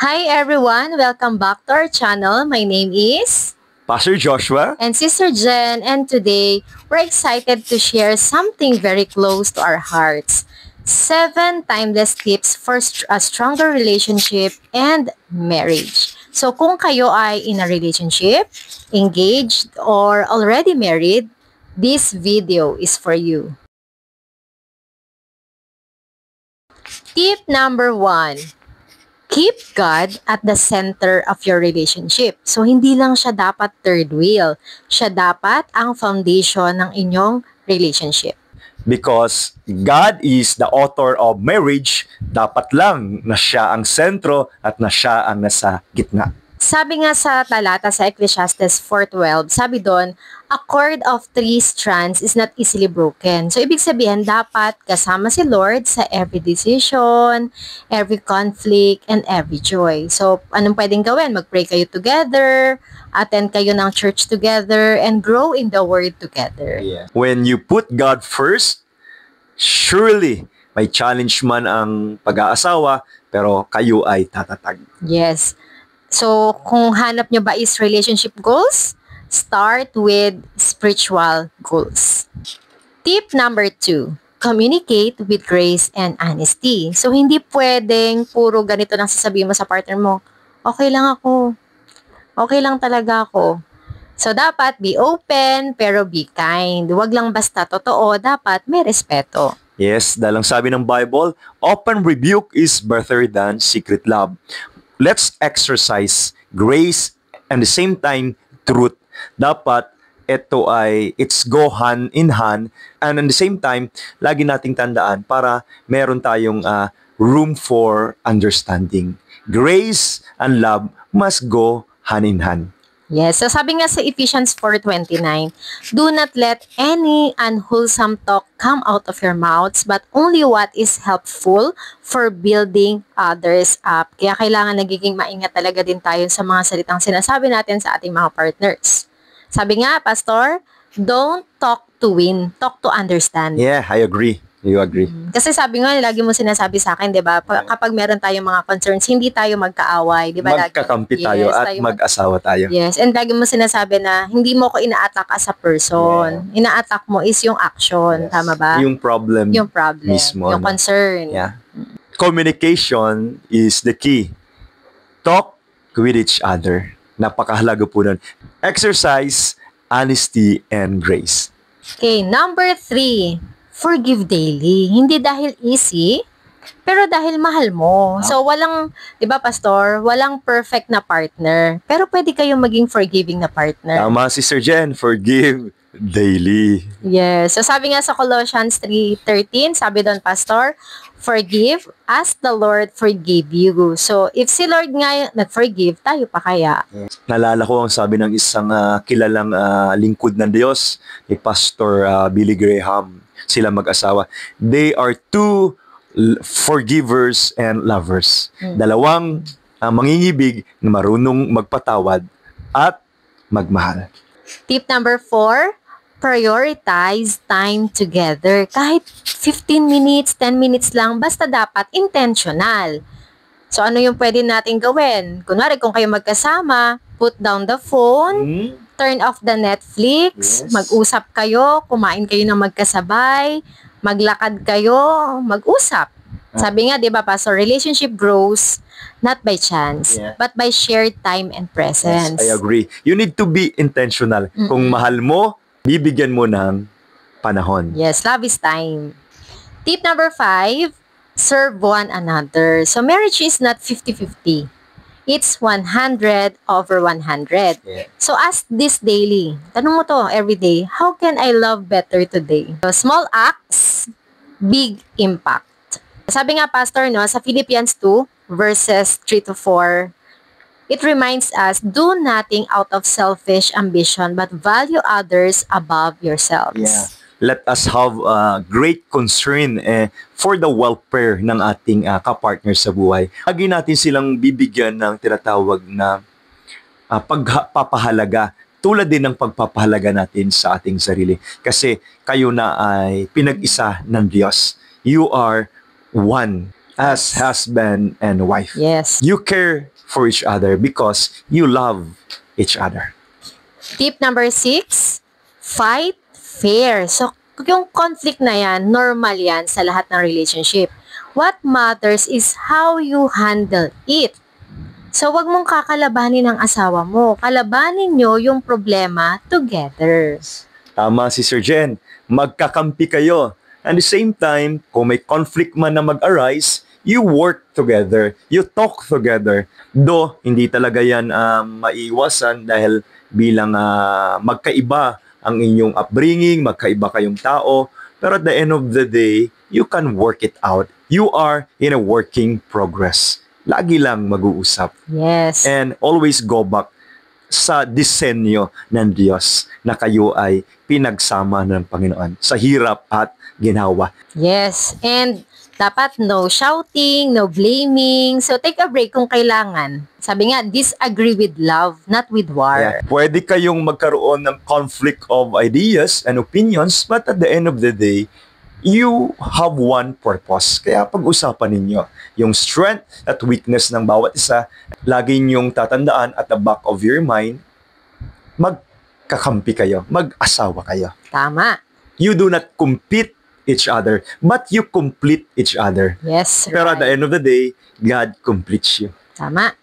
Hi everyone! Welcome back to our channel. My name is Pastor Joshua. and Sister Jen, and today we're excited to share something very close to our hearts. 7 timeless tips for a stronger relationship and marriage. So kung kayo ay in a relationship, engaged, or already married, this video is for you. Tip number 1. Keep God at the center of your relationship. So, hindi lang siya dapat third wheel. Siya dapat ang foundation ng inyong relationship. Because God is the author of marriage, dapat lang na siya ang sentro at na siya ang nasa gitna. Sabi nga sa talata sa Ecclesiastes 4:12, sabi doon, a cord of 3 strands is not easily broken. So, ibig sabihin, dapat kasama si Lord sa every decision, every conflict, and every joy. So, anong pwedeng gawin? Mag-pray kayo together, attend kayo ng church together, and grow in the Word together. When you put God first, surely may challenge man ang pag-aasawa, pero kayo ay tatatag. Yes. So, kung hanap nyo ba is relationship goals, start with spiritual goals. Tip number 2, communicate with grace and honesty. So, hindi pwedeng puro ganito lang sasabihin mo sa partner mo, okay lang ako. Okay lang talaga ako. So, dapat be open, pero be kind. Huwag lang basta totoo, dapat may respeto. Yes, dahil ang sabi ng Bible, open rebuke is better than secret love. Let's exercise grace and the same time truth. Dapat it's go hand in hand, and at the same time, lagi nating tandaan para meron tayong room for understanding. Grace and love must go hand in hand. Yes, so sabi nga sa Ephesians 4:29, do not let any unwholesome talk come out of your mouths, but only what is helpful for building others up. Kaya kailangan nagiging maingat talaga din tayo sa mga salitang sinasabi natin sa ating mga partners. Sabi nga, Pastor, don't talk to win, talk to understand. Yeah, I agree. You agree? Kasi sabi nga, lagi mo sinasabi sa akin, di ba? Kapag meron tayong mga concerns, hindi tayo magkaaway, di ba? Magkakampi tayo at mag-asawa tayo. Yes, and lagi mo sinasabi na hindi mo ko ina-attack as a person. Yeah. Ina-attack mo is yung action, Yes. tama ba? Yung problem mismo. Yung concern. Yeah. Communication is the key. Talk with each other. Napakahalaga po nun. Exercise, honesty, and grace. Okay, number 3. Forgive daily. Hindi dahil easy, pero dahil mahal mo. So, walang, di ba, Pastor, walang perfect na partner. Pero pwede kayong maging forgiving na partner. Tama, Sister Jen, forgive daily. Yes. So, sabi nga sa Colossians 3:13, sabi doon, Pastor, forgive as the Lord forgave you. So, if si Lord nga nag-forgive, tayo pa kaya? Nalala ko ang sabi ng isang kilalang lingkod ng Diyos, ni Pastor Billy Graham. Sila mag-asawa. They are two forgivers and lovers. Dalawang mangingibig na marunong magpatawad at magmahal. Tip number 4, prioritize time together. Kahit 15 minutes, 10 minutes lang, basta dapat intentional. So, ano yung pwede natin gawin? Kunwari, kung kayo magkasama, put down the phone, turn off the Netflix, Yes. mag-usap kayo, kumain kayo ng magkasabay, maglakad kayo, mag-usap. Sabi nga, di ba, Pastor, relationship grows not by chance, but by shared time and presence. Yes, I agree. You need to be intentional. Kung mahal mo, bibigyan mo ng panahon. Yes, love is time. Tip number 5, serve one another. So, marriage is not 50-50. It's 100 over 100. Yeah. So, ask this daily. Tanong mo to every day. How can I love better today? So, small acts, big impact. Sabi nga, Pastor, no, sa Philippians 2, verses 3-4, it reminds us, do nothing out of selfish ambition, but value others above yourselves. Yeah. Let us have great concern for the welfare ng ating kapartner sa buhay. Lagi natin silang bibigyan ng tinatawag na pagpapahalaga, tulad din ng pagpapahalaga natin sa ating sarili. Kasi kayo na ay pinag-isa ng Diyos. You are one. as husband and wife. Yes. You care for each other because you love each other. Tip number 6, fight fair. So, yung conflict na yan, normal yan sa lahat ng relationship. What matters is how you handle it. So, wag mong kakalabanin ang asawa mo. Kalabanin nyo yung problema together. Tama si Sir Jen. Magkakampi kayo. At the same time, kung may conflict man na mag-arise, you work together. You talk together. Though, hindi talaga yan maiiwasan dahil bilang magkaiba ang inyong upbringing, magkaiba kayong tao. Pero at the end of the day, you can work it out. You are in a working progress. Lagi lang mag-uusap. Yes. And always go back sa disenyo ng Diyos na kayo ay pinagsama ng Panginoon sa hirap at ginawa. Yes. And dapat no shouting, no blaming. So, take a break kung kailangan. Sabi nga, disagree with love, not with war. Yeah. Pwede kayong magkaroon ng conflict of ideas and opinions, but at the end of the day, you have one purpose. Kaya pag-usapan ninyo yung strength at weakness ng bawat isa. Lagi niyong tatandaan at the back of your mind, magkakampi kayo, mag-asawa kayo. Tama. You do not compete each other, but you complete each other. Yes, right. Pero at the end of the day, God completes you. Tama.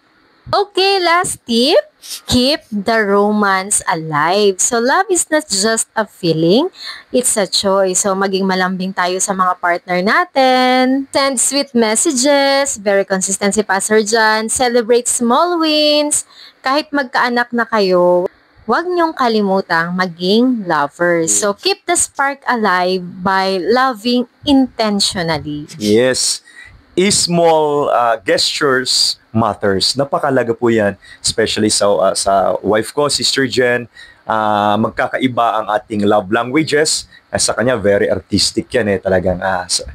Okay, last tip. Keep the romance alive. So, love is not just a feeling, it's a choice. So, maging malambing tayo sa mga partner natin. Send sweet messages. Very consistent si Pastor John. Celebrate small wins. Kahit magkaanak na kayo, huwag niyong kalimutang maging lovers. So, keep the spark alive by loving intentionally. Yes. Small gestures matters. Napakalaga po yan, especially sa wife ko, Sister Jen. Magkakaiba ang ating love languages. Sa kanya, very artistic yan talagang. Yes,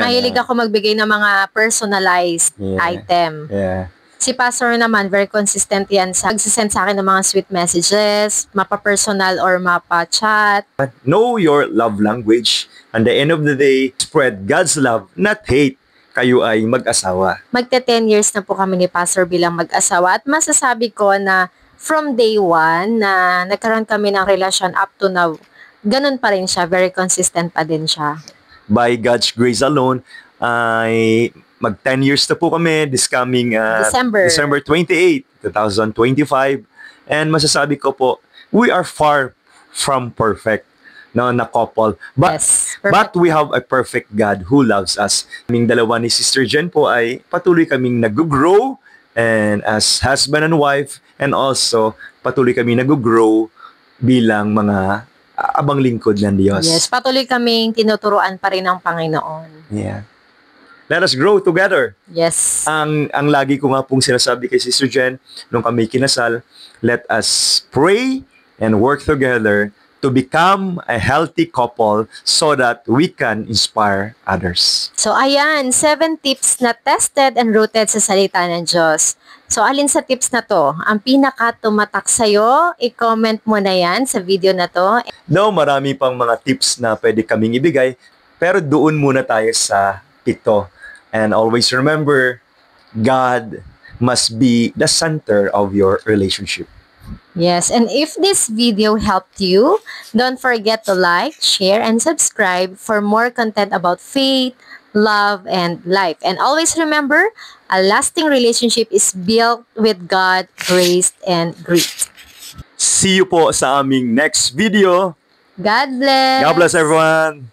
mahilig ako magbigay ng mga personalized item. Yeah. Si Pastor naman, very consistent yan sa nagsisend sa akin ng mga sweet messages, mapa-personal or mapa-chat. Know your love language. And the end of the day, spread God's love, not hate. Kayo ay mag-asawa. Magte 10 years na po kami ni Pastor bilang mag-asawa at masasabi ko na from day 1 na nagkaroon kami ng relasyon up to now, ganun pa rin siya, very consistent pa din siya. By God's grace alone, ay mag 10 years na po kami this coming December 28, 2025. And masasabi ko po, we are far from perfect na couple. But, yes, but we have a perfect God who loves us. Kaming dalawa ni Sister Jen po ay patuloy kaming nag-grow and as husband and wife, and also patuloy kaming nag-grow bilang mga abang lingkod ng Diyos. Yes, patuloy kaming tinuturuan pa rin ng Panginoon. Yeah. Let us grow together. Yes. Ang lagi ko nga pong sinasabi kay Sister Jen nung kami kinasal, let us pray and work together to become a healthy couple so that we can inspire others. So ayan, 7 tips na tested and rooted sa salita ng Diyos. So alin sa tips na to ang pinaka-tumatak sa'yo? I-comment mo na yan sa video na to. No, marami pang mga tips na pwede kaming ibigay, pero doon muna tayo sa 7. And always remember, God must be the center of your relationship. Yes, and if this video helped you, don't forget to like, share, and subscribe for more content about faith, love, and life. And always remember, a lasting relationship is built with God, grace, and grit. See you po sa aming next video. God bless! God bless everyone!